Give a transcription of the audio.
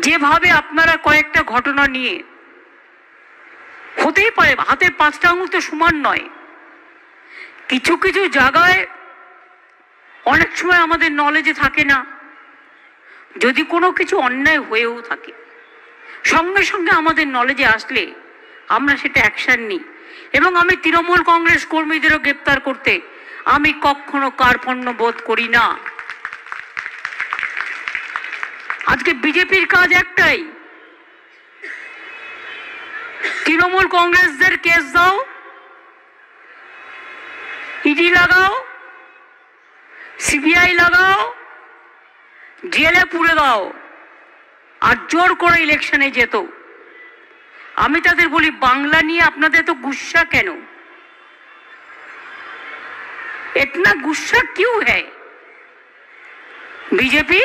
যেভাবে আপনারা কয়েকটা ঘটনা নিয়ে, হতেই পারে হাতের 5টা আঙুল তো সমান নয়, কিছু কিছু জায়গায় অনেক সময় আমাদের নলেজে থাকে না, যদি কোনো কিছু অন্যায় হয়েও থাকে সঙ্গে সঙ্গে আমাদের নলেজে আসলে আমরা সেটা অ্যাকশন নিই। এবং আমি তৃণমূল কংগ্রেস কর্মীদেরও গ্রেপ্তার করতে আমি কখনো কার্পণ্য বোধ করি না। আজকে বিজেপির কাজ একটাই, তৃণমূল কংগ্রেসদের কেস দাও, ইডি লাগাও, সিবিআই লাগাও, জেলে পুরে দাও, আর জোর করে ইলেকশনে যেত। আমি তাদের বলি, বাংলা নিয়ে আপনাদের তো গুस्सा কেন? इतना गुस्सा क्यों है? बीजेपी